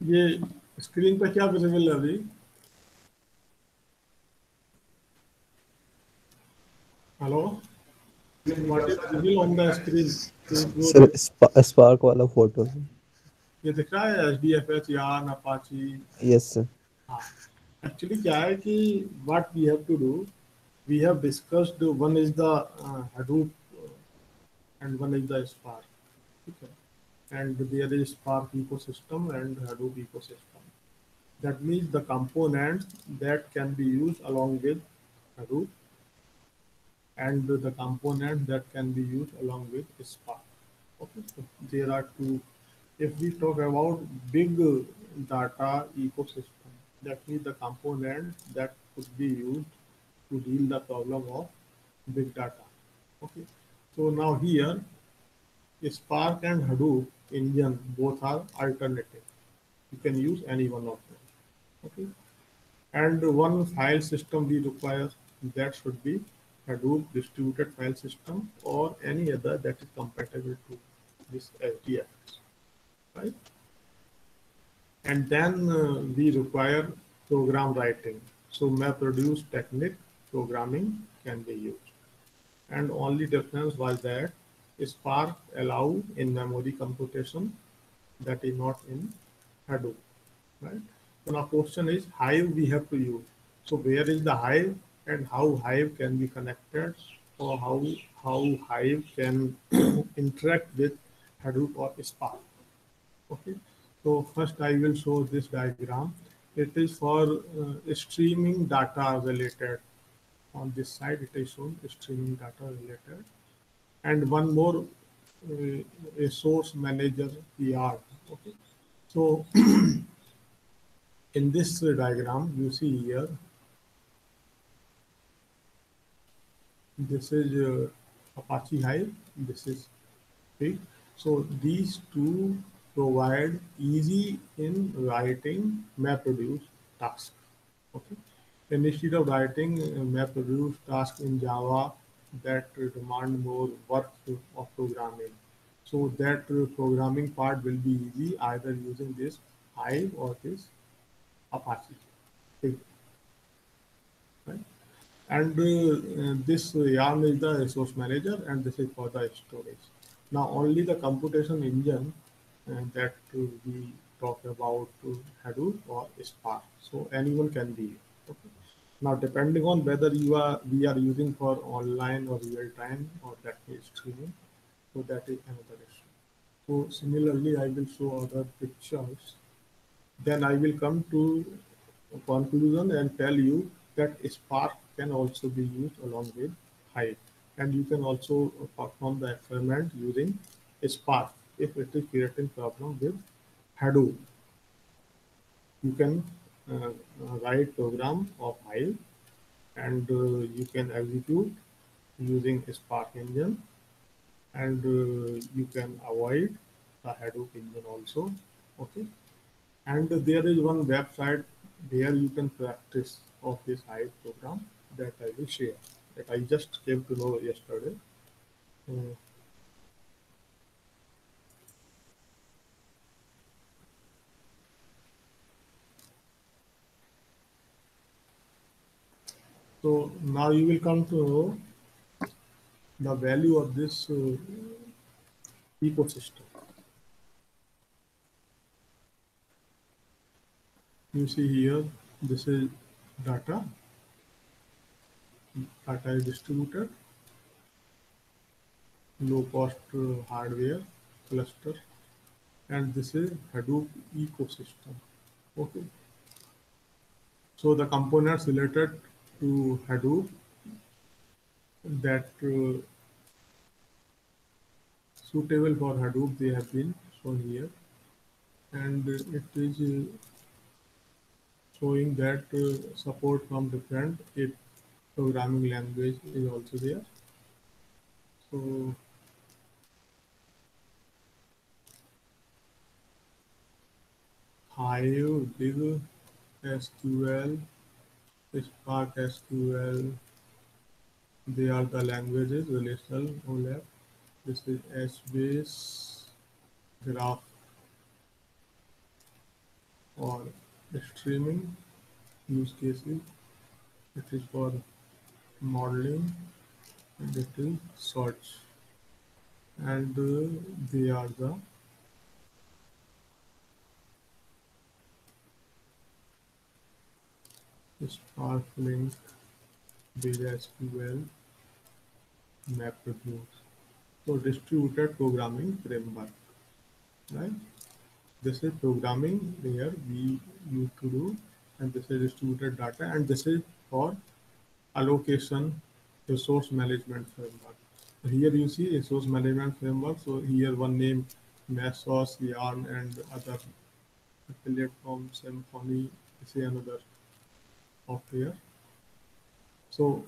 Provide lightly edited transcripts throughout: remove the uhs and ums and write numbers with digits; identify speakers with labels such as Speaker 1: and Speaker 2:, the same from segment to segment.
Speaker 1: ये स्क्रीन पे क्या विजिबल है अभी? Hello, what is visible on the screen? जो
Speaker 2: सर स्पार्क वाला फोटो।
Speaker 1: ये दिख रहा है, H D F H, YARN, Apache.
Speaker 2: Yes sir.
Speaker 1: हाँ, एक्चुअली क्या है कि what we have to do, we have discussed, one is the Hadoop and one is the Spark. ठीक है, and there is Spark ecosystem and Hadoop ecosystem. That means the components that can be used along with Hadoop and the components that can be used along with Spark. Okay, so there are two. If we talk about big data ecosystem, that means the components that could be used to deal the problem of big data. Okay, so now here Spark and Hadoop engine both are alternative. You can use any one of them. Okay, and one file system we require, that should be Hadoop distributed file system or any other that is compatible to this SDFS, right? And then we require program writing. So MapReduce technique programming can be used. And only difference was that Spark allow in memory computation, that is not in Hadoop, right? So now question is Hive we have to use. So where is the Hive and how Hive can be connected, or how Hive can interact with Hadoop or Spark? Okay. So first I will show this diagram. It is for streaming data related. On this side it is shown streaming data related, and one more a source manager PR. Okay. So in this diagram, you see here, this is Apache Hive, this is Pig. So these two provide easy in writing MapReduce task. Okay. And instead of writing MapReduce task in Java that demand more work of programming, so that programming part will be easy either using this Hive or this Apache. Pig, right? And this YARN is the resource manager, and this is for the storage. Now only the computation engine that we talk about Hadoop or Spark. So anyone can be used. Okay. Now depending on whether we are using for online or real time or that is streaming, so that is another issue. So similarly, I will show other pictures. Then I will come to a conclusion and tell you that Spark can also be used along with Hive. And you can also perform the experiment using Spark if it is creating problem with Hadoop. You can write program of Hive, and you can execute using Spark engine, and you can avoid the Hadoop engine also. Okay. And there is one website where you can practice of this Hive program that I will share, that I just came to know yesterday. Uh, so now you will come to know the value of this ecosystem. You see here, this is data. Data is distributed, low cost hardware cluster, and this is Hadoop ecosystem. Okay. So the components related to Hadoop that suitable for Hadoop, they have been shown here, and it is showing that support from different programming language is also there. So Hive, Big SQL, Spark SQL, they are the languages, relational OLAP. This is HBase, Graph, or streaming use cases. It is for modeling and it is search. And they are the Spark, Link, Data SQL, MapReduce. So distributed programming framework, right? This is programming where we need to do, and this is distributed data, and this is for allocation resource management framework. So here you see resource management framework. So here one name Mesos, Yarn, and other affiliate from Symfony. This is another software. So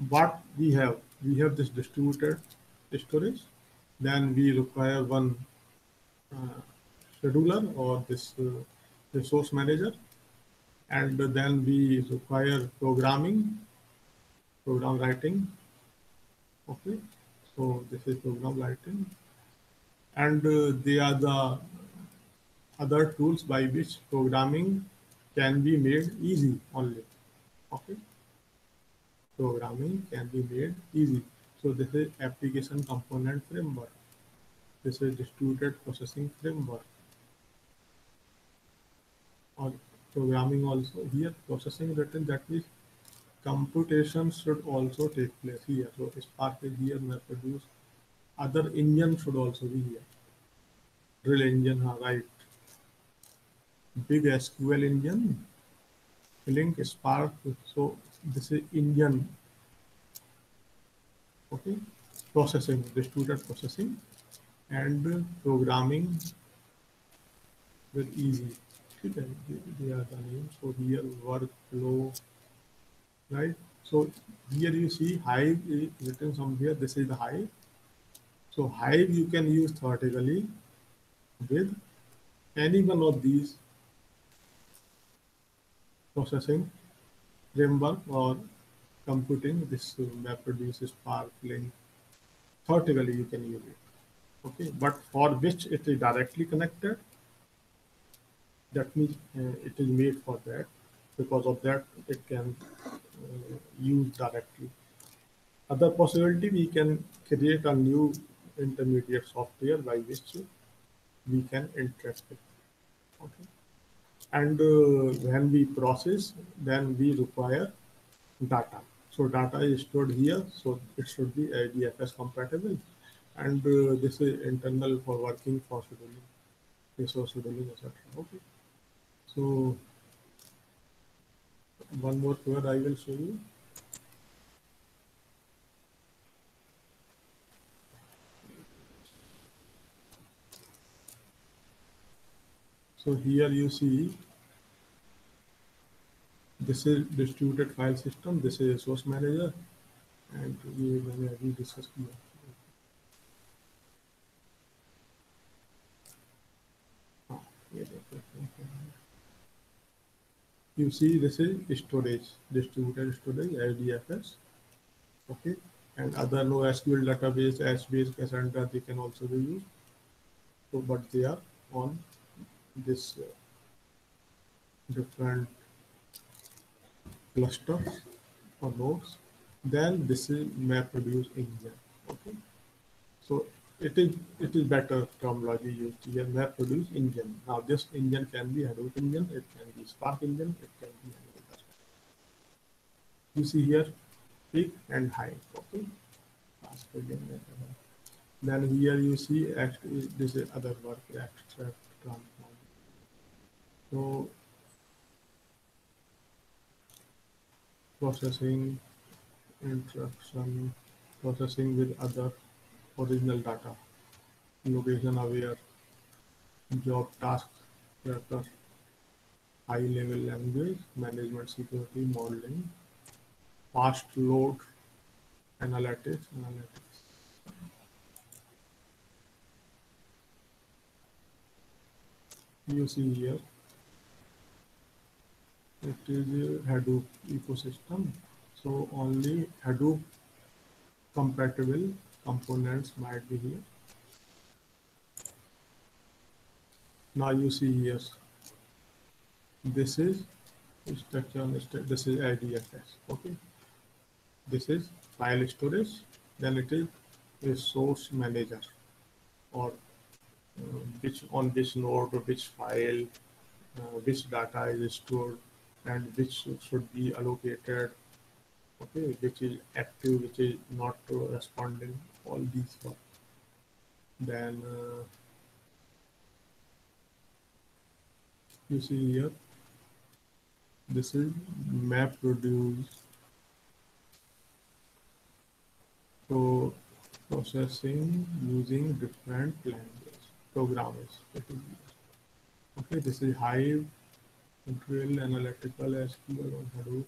Speaker 1: what we have this distributed storage. Then we require one uh, scheduler or this resource manager, and then we require program writing. Okay, so this is program writing, and they are the other tools by which programming can be made easy only. Okay, programming can be made easy. So this is application component framework. This is distributed processing framework, or programming also. Here processing written, that means computation should also take place here. So Spark is here, MapReduce. Other engine should also be here. Drill engine, right? Big SQL engine, Link, Spark. So this is engine. Okay, processing, distributed processing, and programming with easy. Okay, they are the names. So here workflow, right? So here you see Hive is written somewhere. This is the Hive. So Hive you can use theoretically with any one of these processing framework or computing. This MapReduce, Spark, Link. Theoretically you can use it. Okay, but for which it is directly connected, that means it is made for that. Because of that, it can use directly. Other possibility, we can create a new intermediate software by which we can interact with. Okay. And when we process, then we require data. So data is stored here, so it should be IDFS compatible. And this is internal for working for scheduling, resource scheduling, etc. Okay. So one more code I will show you. So here you see this is distributed file system, this is resource manager, and we discussed here. You see this is storage, distributed storage, IDFS, okay, and other NoSQL database, HBase, Cassandra, they can also be used. So, but they are on this different clusters or nodes. Then this is MapReduce engine. Okay, so it is better terminology used here. MapReduce engine. Now this engine can be Hadoop engine, it can be Spark engine, it can be any other. You see here peak and high. Okay, then here you see this is other work, extract, transform. So processing, interaction, processing with other original data, location aware, job task tracker, high level language, management security, modeling, fast load, analytics. You see here, it is a Hadoop ecosystem. So only Hadoop compatible components might be here. Now you see here This is structure. This is IDFS. Okay. This is file storage. Then it is resource manager, or which on which node or which file, which data is stored, and which should be allocated. Okay, which is active, which is not responding. All these work. Then you see here, this is map produce. So processing using different language programs. Okay, this is Hive, Drill, Analytical, SQL on Hadoop.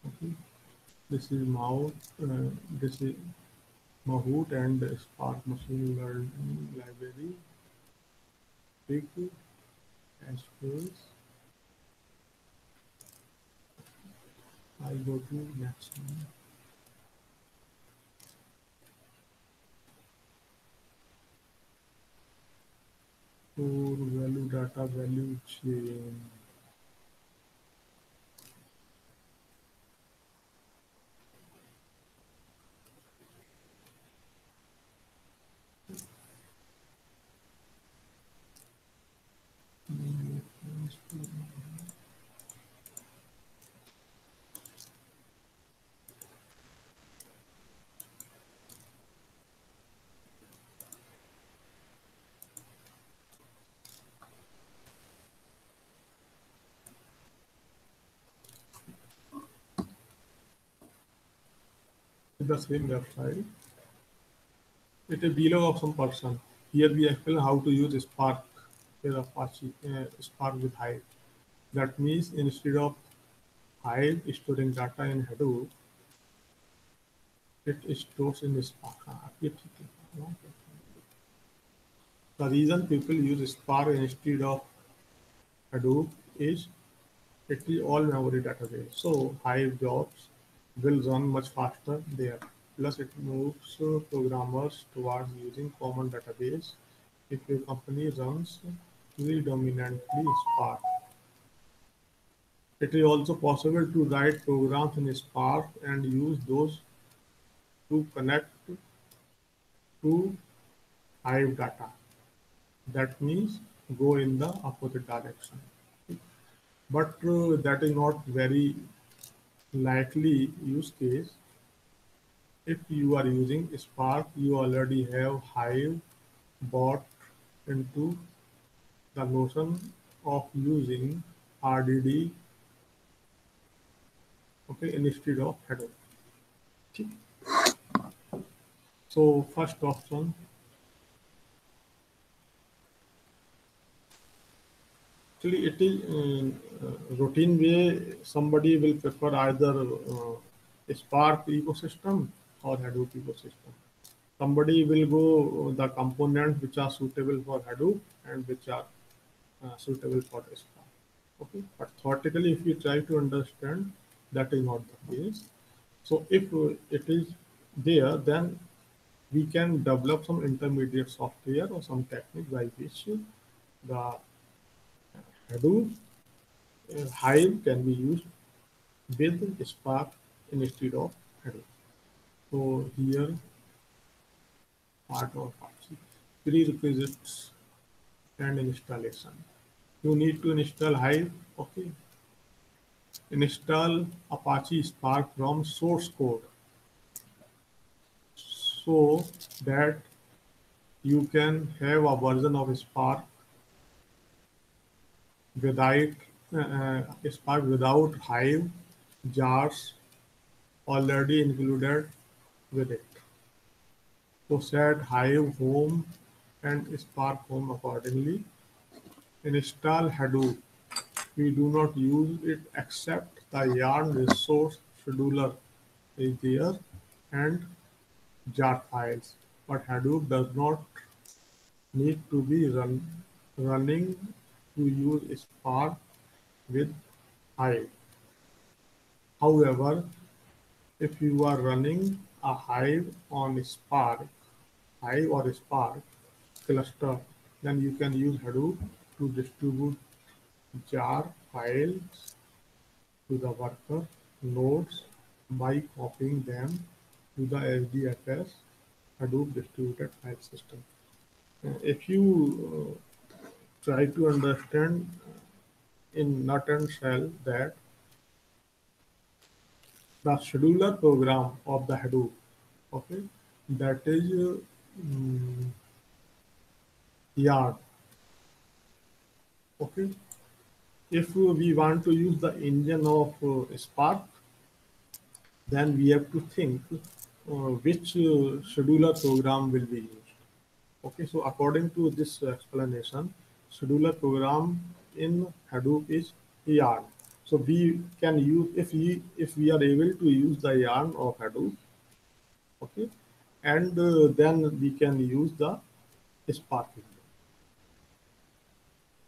Speaker 1: Okay, this is this is Mahout and Spark machine learning library. Big Ashfields. I go to next one. For value data value chain. The same website. It is below of some person. Here we explain how to use Spark with Apache, Spark with Hive. That means instead of Hive storing data in Hadoop, it stores in Spark. The reason people use Spark instead of Hadoop is it is all memory database. So Hive jobs will run much faster there. Plus it moves programmers towards using common database if your company runs predominantly Spark. It is also possible to write programs in Spark and use those to connect to Hive data. That means go in the opposite direction. But that is not very likely use case. If you are using Spark, you already have Hive bought into the notion of using RDD, okay, instead of Hadoop. Okay. So first option, actually it is routine way. Somebody will prefer either Spark ecosystem or Hadoop ecosystem. Somebody will go the components which are suitable for Hadoop and which are suitable for Spark. Okay, but theoretically, if you try to understand, that is not the case. So if it is there, then we can develop some intermediate software or some technique by which the Hadoop Hive can be used with Spark instead of Hadoop. So here, part of prerequisites and installation. You need to install Hive. Okay, install Apache Spark from source code so that you can have a version of Spark without Spark without Hive jars already included with it. So set Hive home and Spark home accordingly. Install Hadoop. We do not use it except the yarn resource scheduler is there and jar files. But Hadoop does not need to be running to use Spark with Hive. However, if you are running a Hive on Spark, Hive or Spark cluster, then you can use Hadoop to distribute jar files to the worker nodes by copying them to the HDFS Hadoop distributed file system. If you try to understand in nut and shell that the scheduler program of the Hadoop, okay, that is YARN, okay. If we want to use the engine of Spark, then we have to think which scheduler program will be used. Okay, so according to this explanation, scheduler program in Hadoop is Yarn. So we can use if we are able to use the Yarn of Hadoop, okay, and then we can use the Spark engine,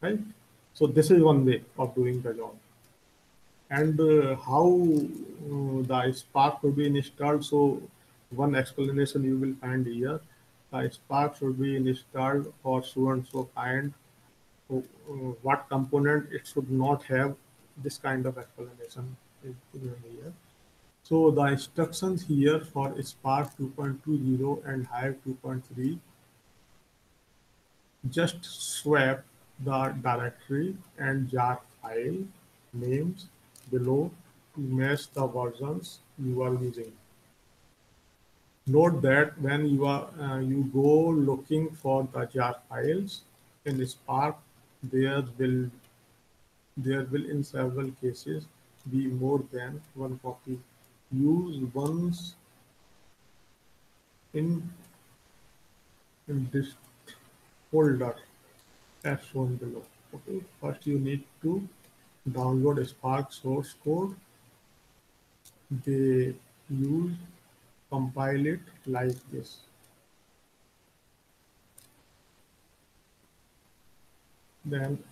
Speaker 1: right? So this is one way of doing the job. And how the Spark will be installed. So one explanation you will find here. The Spark should be installed for so and so kind. So, what component it should not have. This kind of explanation is given here. So the instructions here for Spark 2.20 and Hive 2.3 just swap the directory and jar file names below to match the versions you are using. Note that when you go looking for the jar files in Spark, there will in several cases be more than one copy. Use once in this folder as shown below. Okay, first you need to download Spark source code. They use compile it like this. Then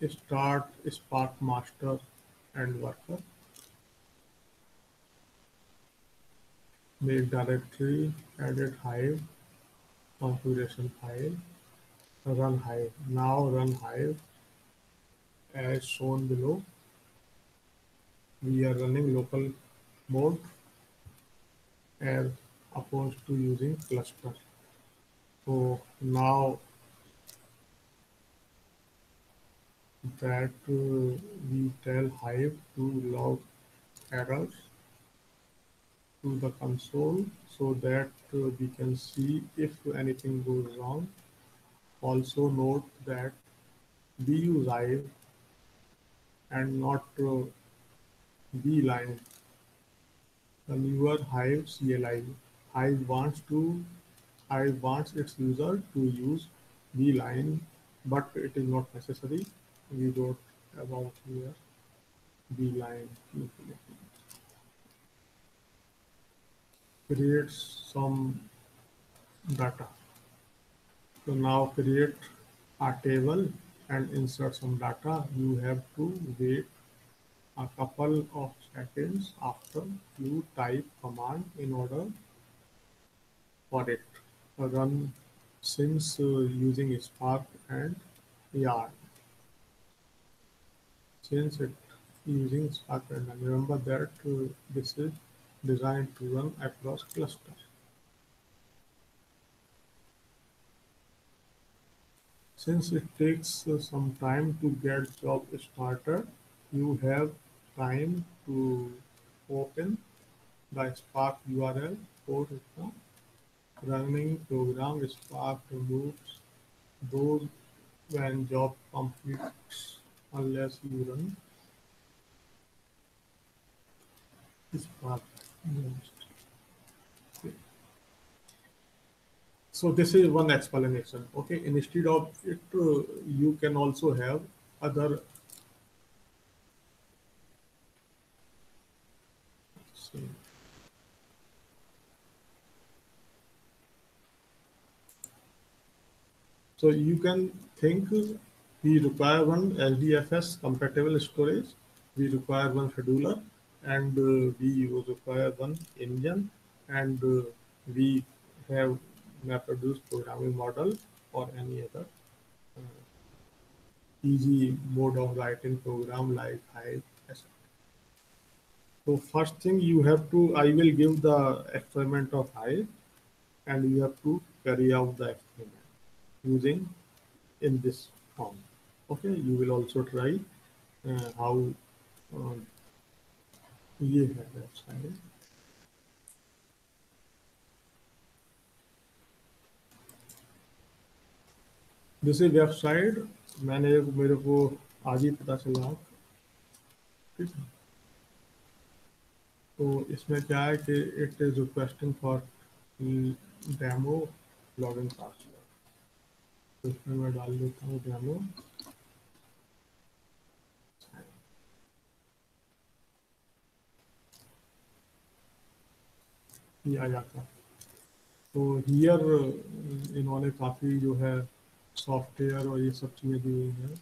Speaker 1: start Spark master and worker. Make directory, edit Hive, configuration file, run Hive. Now run Hive as shown below. We are running local mode as opposed to using cluster. So now that we tell Hive to log errors to the console so that we can see if anything goes wrong. Also note that we use Hive and not vline. The newer Hive CLI. Hive wants its user to use vline, but it is not necessary. We wrote about here vline. Create some data. So now create a table and insert some data. You have to wait a couple of seconds after you type command in order for it run since using Spark and Yarn. Since it using Spark and Yarn, remember that this is designed to run across clusters. Since it takes some time to get job started, you have time to open the Spark URL for the running program. Spark removes those when job completes unless you run Spark. So this is one explanation. Okay, instead of it, you can also have other. So you can think we require one LDFS compatible storage, we require one scheduler, and we require one engine, and we have MapReduce programming model or any other easy mode of writing program like Hive, etc. So first thing you have to, I will give the experiment of Hive, and you have to carry out the experiment using in this form. Okay, you will also try how uh, ये है website. जैसे website मैंने मेरे को आज ही पता चला, ठीक है. तो इसमें क्या है कि it is requesting for demo login password. तो इसमें मैं डाल देता हूँ डेमो. ये आ जाता है. तो हियर इन्होंने काफ़ी जो है सॉफ्टवेयर और ये सब चीज़ें दी हुई हैं,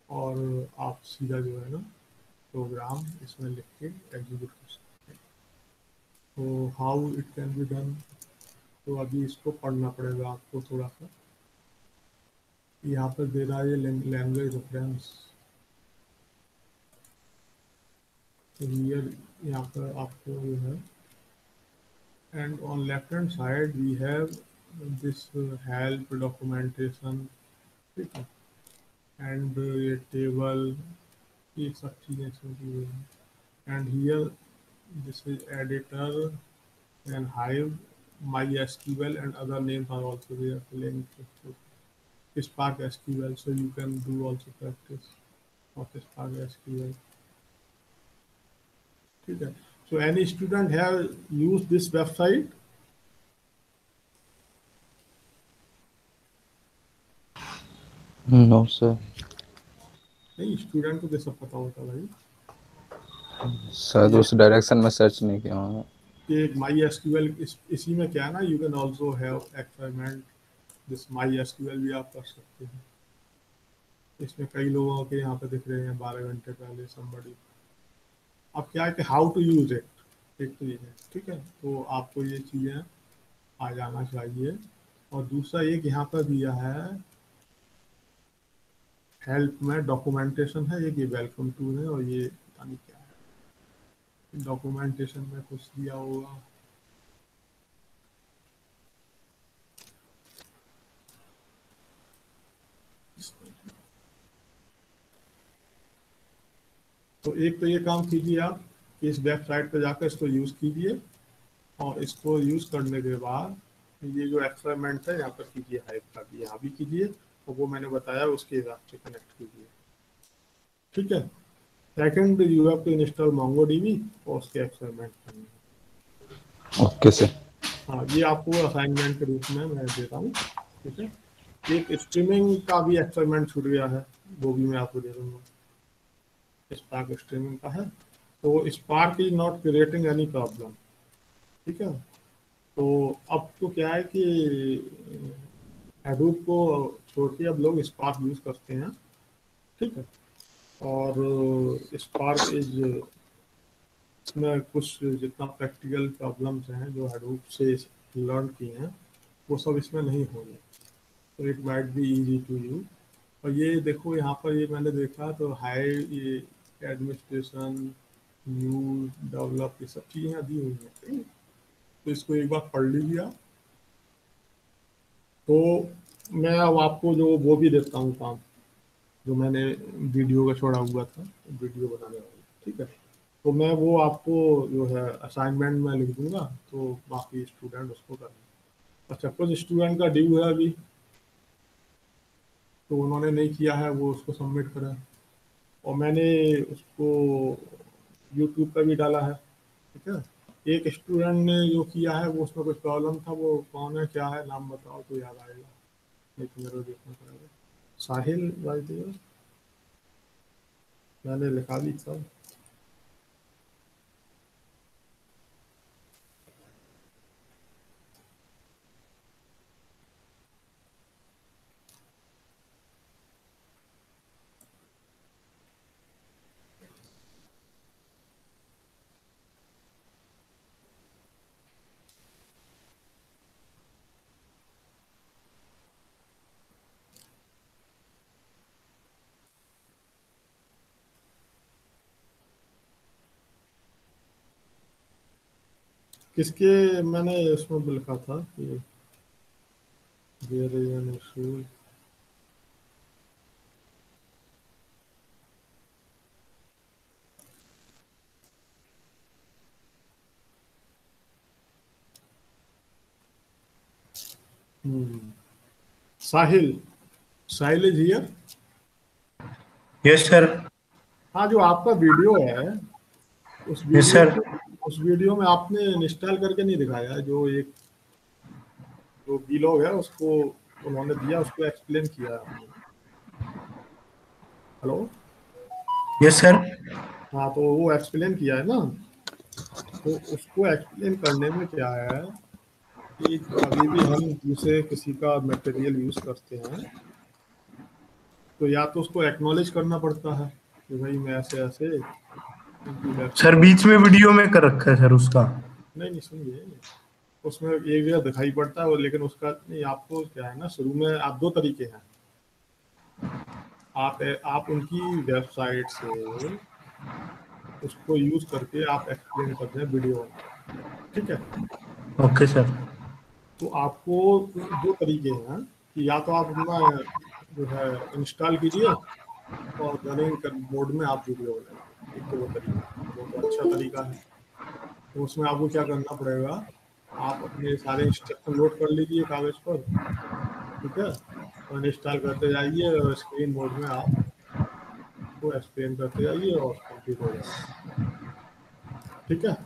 Speaker 1: और आप सीधा जो है ना प्रोग्राम इसमें लिख के एग्जीक्यूट कर सकते हैं. तो how it can be done, तो अभी इसको पढ़ना पड़ेगा आपको थोड़ा सा. यहाँ पर दे रहा है लैंग्वेज रेफरेंस. हियर यहाँ पर आपको जो है, and on left hand side we have this help documentation, ठीक है, and ये table, ये सब चीज़ें इसमें दी हुई हैं. And here this is editor and Hive, MySQL and other names are also there linked to Spark SQL, so you can do also practice of Spark SQL. ठीक है. So any student have used this website?
Speaker 3: No sir.
Speaker 1: नहीं, student को कैसा पता होता भाई.
Speaker 3: शायद उस डायरेक्शन में सर्च नहीं किया हूँ.
Speaker 1: कि माई एसक्यूएल इसी में क्या है ना, you can also have experiment this my SQL भी आप कर सकते हैं. इसमें कई लोगों के यहाँ पे दिख रहे हैं 12 घंटे पहले समबडी. अब क्या है कि हाउ टू यूज इट, एक तो ये है, ठीक है. तो आपको ये चीज़ें आ जाना चाहिए. और दूसरा एक यहाँ पर दिया है हेल्प में डॉक्यूमेंटेशन है, एक ये वेलकम टू है, और ये पता नहीं क्या है डॉक्यूमेंटेशन में कुछ दिया होगा. तो एक तो ये काम कीजिए आप कि इस वेबसाइट पर जाकर इसको यूज़ कीजिए, और इसको यूज़ करने के बाद ये जो एक्सपेरिमेंट है यहाँ पर कीजिए, हाइप का भी यहाँ भी कीजिए, और वो मैंने बताया उसके हिसाब से कनेक्ट कीजिए, ठीक है. Second, you have to install MongoDB और उसके एक्सपेरिमेंट करने हैं.
Speaker 3: Okay sir.
Speaker 1: हाँ, ये आपको असाइनमेंट के रूप में मैं देता हूँ, ठीक है. एक स्ट्रीमिंग का भी एक्सपेरिमेंट छूट गया है, वो भी मैं आपको दे दूँगा. स्पार्क स्ट्रीमिंग का है. तो spark is not creating any problem, ठीक है. तो अब तो क्या है कि हैडूप को छोड़ के अब लोग स्पार्क यूज़ करते हैं, ठीक है. और स्पार्क इज इसमें कुछ जितना प्रैक्टिकल प्रॉब्लम्स हैं जो हैडूप से लर्न किए हैं वो सब इसमें नहीं होंगे. तो it might be easy to use. और ये देखो यहाँ पर ये मैंने देखा तो हाई ये एडमिनिस्ट्रेशन न्यूज डेवलप ये सब चीज़ें दी हुई हैं. तो इसको एक बार पढ़ लीजिए आप. तो मैं अब आपको जो वो भी देता हूँ काम, जो मैंने वीडियो का छोड़ा हुआ था, वीडियो बनाने वाला, ठीक है. तो मैं वो आपको जो है असाइनमेंट में लिख दूंगा, तो बाकी स्टूडेंट उसको करें. अच्छा, कुछ स्टूडेंट का ड्यू है अभी, तो उन्होंने नहीं किया है, वो उसको सबमिट करें. और मैंने उसको यूट्यूब पर भी डाला है, ठीक है. एक स्टूडेंट ने जो किया है वो उसमें कुछ प्रॉब्लम था, वो कौन है क्या है नाम बताओ तो याद आएगा, नहीं तो मेरे को देखना पड़ेगा. साहिल वाजदेव, मैंने लिखा भी था. किसके मैंने उसमें लिखा था कि there is an issue। Sahil, Sahil is here.
Speaker 4: Yes sir.
Speaker 1: हाँ, जो आपका वीडियो है उस
Speaker 4: यस
Speaker 1: वीडियो
Speaker 4: सर।
Speaker 1: उस वीडियो में आपने इंस्टॉल करके नहीं दिखाया है। जो एक जो वीलॉग है उसको उन्होंने दिया, उसको एक्सप्लेन किया है आपने। हेलो।
Speaker 4: Yes sir.
Speaker 1: हाँ, तो वो एक्सप्लेन किया है ना, तो उसको एक्सप्लेन करने में क्या है कि कभी भी हम दूसरे किसी का मटेरियल यूज करते हैं तो या तो उसको एक्नॉलेज करना पड़ता है कि भाई मैं ऐसे ऐसे उनकी
Speaker 4: सर
Speaker 1: वेबसाइट।
Speaker 4: बीच में वीडियो में कर रखा है सर उसका।
Speaker 1: नहीं नहीं, सुनिए, उसमें एक जगह दिखाई पड़ता है लेकिन उसका नहीं। आपको क्या है ना, शुरू में आप दो तरीके हैं। आप उनकी वेबसाइट से उसको यूज करके आप एक्सप्लेन करते हैं वीडियो बना के, ठीक है।
Speaker 4: Okay sir.
Speaker 1: तो आपको दो तरीके हैं कि या तो आप अपना जो है इंस्टॉल कीजिए और रनिंग मोड में आप वीडियो बनाइए। एक तो वो तरीका है, वो तो अच्छा तरीका है। तो उसमें आपको क्या करना पड़ेगा, आप अपने सारे इंस्ट्रक्शन नोट कर लीजिए कागज पर, ठीक है, और इंस्टॉल करते जाइए और स्क्रीन मोड में आप को एक्सप्लेन करते जाइए और कंप्लीट हो जाएगा, ठीक है।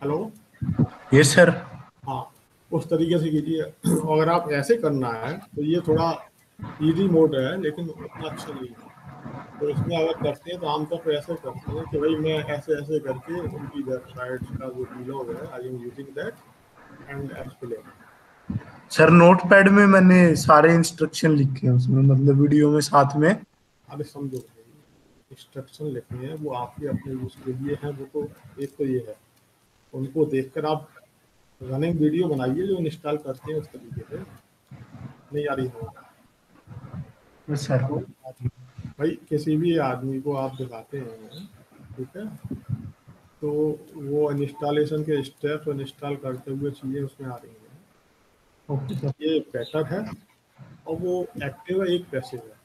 Speaker 1: हेलो।
Speaker 4: Yes sir.
Speaker 1: हाँ, उस तरीके से कीजिए। अगर आप ऐसे करना है तो ये थोड़ा इजी मोड है लेकिन उतना अच्छा नहीं है। तो इसमें अगर करते हैं तो आमतौर पर ऐसे करते हैं कि भाई मैं ऐसे ऐसे करके उनकी वेबसाइट्स का जो वीलॉग है I am using that and explain.
Speaker 4: Sir note pad में मैंने सारे इंस्ट्रक्शन लिखे हैं उसमें, मतलब वीडियो में साथ में।
Speaker 1: अरे समझो, इंस्ट्रक्शन लिखने हैं वो आपके अपने यूज के लिए हैं। वो तो एक तो ये है, उनको देखकर आप रनिंग वीडियो बनाइए जो इंस्टॉल करते हैं उस तरीके से। नहीं आ रही है।
Speaker 4: Yes sir.
Speaker 1: हेलो। भाई किसी भी आदमी को आप दिखाते हैं, ठीक है, तो वो इंस्टॉलेशन के स्टेप्स इंस्टॉल करते हुए चीज़ें उसमें आ रही हैं।
Speaker 4: Okay sir.
Speaker 1: ये बेटर है और वो एक्टिव है, एक पैसिव है,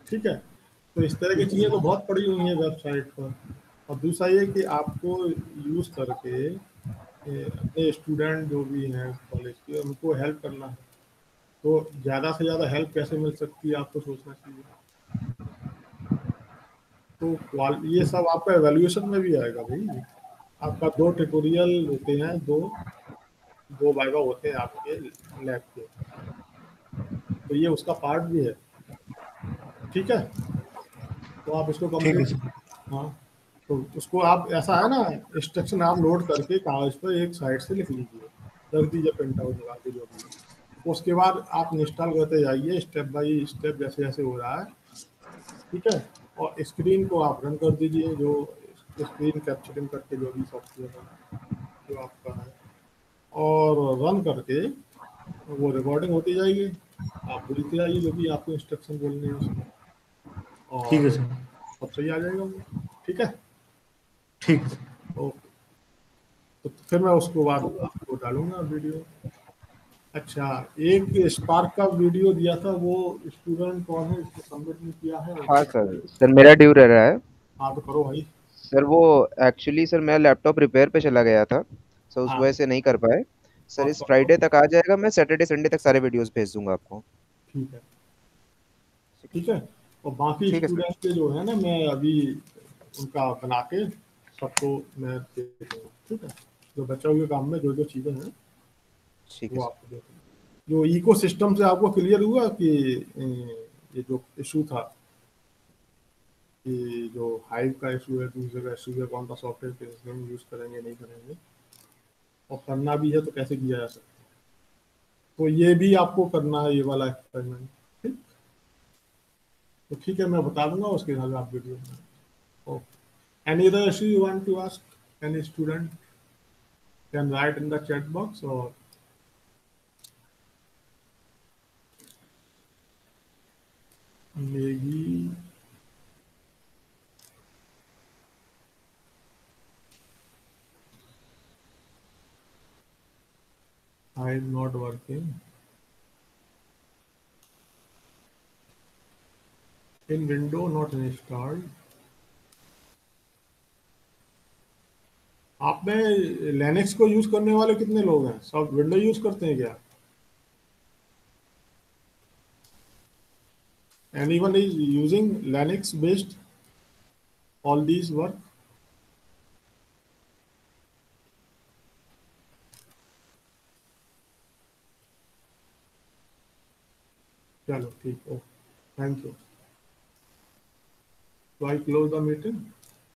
Speaker 1: ठीक है। तो इस तरह की चीज़ें तो बहुत पड़ी हुई हैं वेबसाइट पर। और दूसरा ये कि आपको यूज़ करके अपने स्टूडेंट जो भी हैं कॉलेज के उनको हेल्प करना है। तो ज़्यादा से ज़्यादा हेल्प कैसे मिल सकती है आपको सोचना चाहिए। तो ये सब आपका एवेल्यूएशन में भी आएगा भाई। आपका दो ट्यूटोरियल होते हैं, दो दो वाइवा होते हैं आपके लैब के, तो ये उसका पार्ट भी है, ठीक है। तो आप इसको
Speaker 4: ठीक है
Speaker 1: कंप्लीट।
Speaker 4: सर।
Speaker 1: हाँ, तो उसको आप ऐसा है ना, इंस्ट्रक्शन आप नोट करके कागज पर एक साइड से लिख लीजिए, रख दीजिए प्रिंट आउट लगा के जो भी है। उसके बाद आप इंस्टॉल करते जाइए स्टेप बाय स्टेप जैसे जैसे हो रहा है, ठीक है। और स्क्रीन को आप रन कर दीजिए, जो स्क्रीन कैप्चरिंग करके जो भी सॉफ्टवेयर है जो आपका है, और रन करके वो रिकॉर्डिंग होती जाएगी। आप बोलते जाइए जो भी आपको इंस्ट्रक्शन बोलने हैं उसमें,
Speaker 4: ठीक है
Speaker 1: और
Speaker 4: सर।
Speaker 1: सब सही आ जाएगा वो, ठीक है।
Speaker 4: ठीक है सर।
Speaker 1: ओके, तो फिर मैं उसको बाद आपको डालूंगा वीडियो। अच्छा, एक स्पार्क का वीडियो दिया था, वो स्टूडेंट कौन है इसको सबमिट नहीं किया है
Speaker 5: हाँ
Speaker 1: उसको।
Speaker 5: सर, सर मेरा ड्यू रह रहा है।
Speaker 1: हाँ, तो करो भाई।
Speaker 5: सर वो एक्चुअली सर मेरा लैपटॉप रिपेयर पे चला गया था, सर उस
Speaker 1: हाँ,
Speaker 5: वजह से नहीं कर पाए। सर
Speaker 1: आप
Speaker 5: इस
Speaker 1: करो,
Speaker 5: फ्राइडे तक आ जाएगा, मैं सैटरडे संडे तक सारे वीडियोस भेज दूंगा आपको।
Speaker 1: ठीक है, ठीक है। और बाकी
Speaker 5: ठीक है सर।
Speaker 1: स्टूडेंट के जो है ना, मैं अभी उनका बना के सबको मैं दे दूंगा, ठीक है। जो बचा हुए काम में जो जो चीज़ें हैं
Speaker 5: ठीक है
Speaker 1: वो
Speaker 5: सर।
Speaker 1: आपको दे दूंगा। जो इको सिस्टम से आपको क्लियर हुआ कि ये जो इशू था कि जो हाइव का इशू है, दूसरे का इशू है, कौन सा सॉफ्टवेयर किस में यूज़ करेंगे नहीं करेंगे, और करना भी है तो कैसे किया जा सकता है। तो ये भी आपको करना है, ये वाला एक्सपेरिमेंट, ठीक। तो ठीक है, मैं बता दूंगा, उसके हिसाब से आप वीडियो बनाएं। Okay, any other issue you want to ask any student can write in the chat box, और मेगी। I am not working. In window not installed. आप में लिनक्स को यूज करने वाले कितने लोग हैं? सब विंडो यूज करते हैं क्या? Anyone is using Linux based all these work? चलो ठीक, okay, thank you. So I close the meeting.